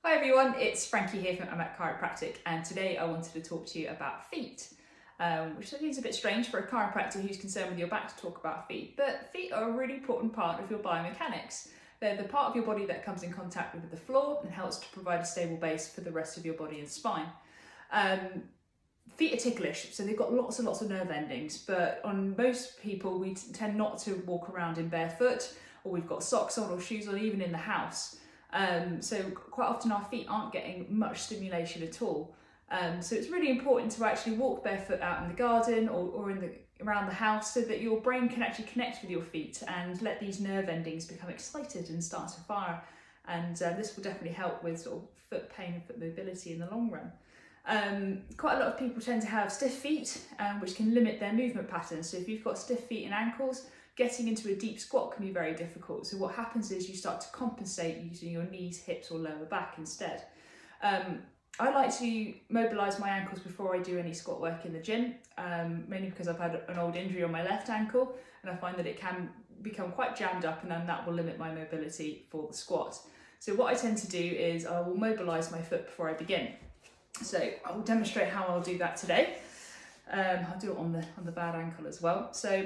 Hi everyone, it's Frankie here from Amet Chiropractic, and today I wanted to talk to you about feet, which I think is a bit strange for a chiropractor who's concerned with your back to talk about feet, but feet are a really important part of your biomechanics. They're the part of your body that comes in contact with the floor and helps to provide a stable base for the rest of your body and spine. Feet are ticklish, so they've got lots and lots of nerve endings, but on most people we tend not to walk around in barefoot, or we've got socks on or shoes on, even in the house. So quite often our feet aren't getting much stimulation at all. So it's really important to actually walk barefoot out in the garden or around the house, so that your brain can actually connect with your feet and let these nerve endings become excited and start to fire. And this will definitely help with sort of foot pain and foot mobility in the long run. Quite a lot of people tend to have stiff feet, which can limit their movement patterns. So if you've got stiff feet and ankles, getting into a deep squat can be very difficult. So what happens is you start to compensate using your knees, hips or lower back instead. I like to mobilise my ankles before I do any squat work in the gym, mainly because I've had an old injury on my left ankle, and I find that it can become quite jammed up, and then that will limit my mobility for the squat. So what I tend to do is I will mobilise my foot before I begin. So I will demonstrate how I'll do that today. I'll do it on the bad ankle as well. So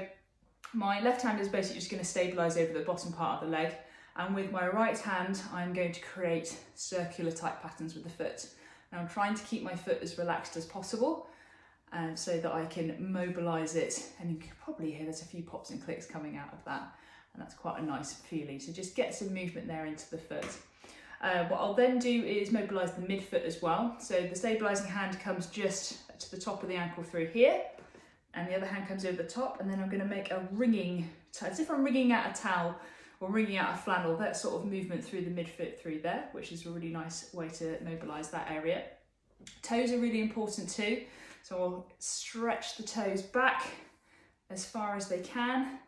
my left hand is basically just going to stabilise over the bottom part of the leg, and with my right hand I'm going to create circular type patterns with the foot. Now I'm trying to keep my foot as relaxed as possible, so that I can mobilise it, and you can probably hear there's a few pops and clicks coming out of that, and that's quite a nice feeling. So just get some movement there into the foot. What I'll then do is mobilise the midfoot as well. So the stabilising hand comes just to the top of the ankle through here, and the other hand comes over the top, and then I'm going to make a ringing, as if I'm wringing out a towel or wringing out a flannel, that sort of movement through the midfoot through there, which is a really nice way to mobilise that area. Toes are really important too, so I'll stretch the toes back as far as they can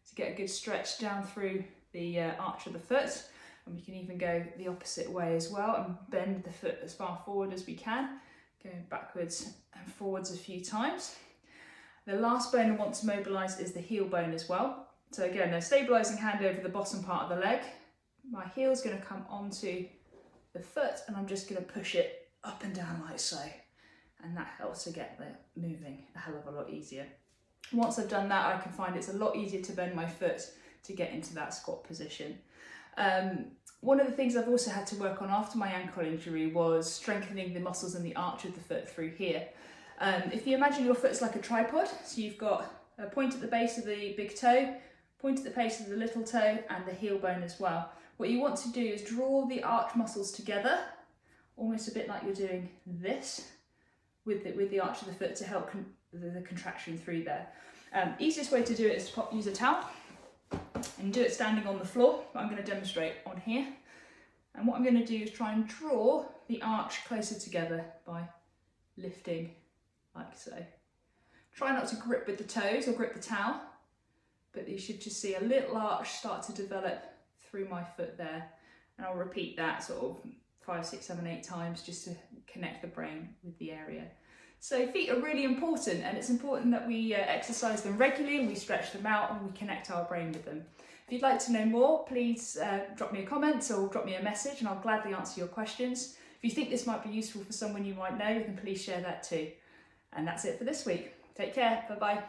to get a good stretch down through the arch of the foot, and we can even go the opposite way as well and bend the foot as far forward as we can, going backwards and forwards a few times. The last bone I want to mobilise is the heel bone as well. So again, a stabilising hand over the bottom part of the leg. My heel's going to come onto the foot, and I'm just going to push it up and down like so. And that helps to get the moving a hell of a lot easier. Once I've done that, I can find it's a lot easier to bend my foot to get into that squat position. One of the things I've also had to work on after my ankle injury was strengthening the muscles in the arch of the foot through here. If you imagine your foot's like a tripod, so you've got a point at the base of the big toe, point at the base of the little toe, and the heel bone as well. What you want to do is draw the arch muscles together, almost a bit like you're doing this, with the arch of the foot to help the contraction through there. Easiest way to do it is to use a towel, and do it standing on the floor, but I'm going to demonstrate on here. And what I'm going to do is try and draw the arch closer together by lifting like so. Try not to grip with the toes or grip the towel, but you should just see a little arch start to develop through my foot there. And I'll repeat that sort of 5, 6, 7, 8 times just to connect the brain with the area. So feet are really important, and it's important that we exercise them regularly, and we stretch them out, and we connect our brain with them. If you'd like to know more, please drop me a comment or drop me a message, and I'll gladly answer your questions. If you think this might be useful for someone you might know, then please share that too. And that's it for this week. Take care. Bye-bye.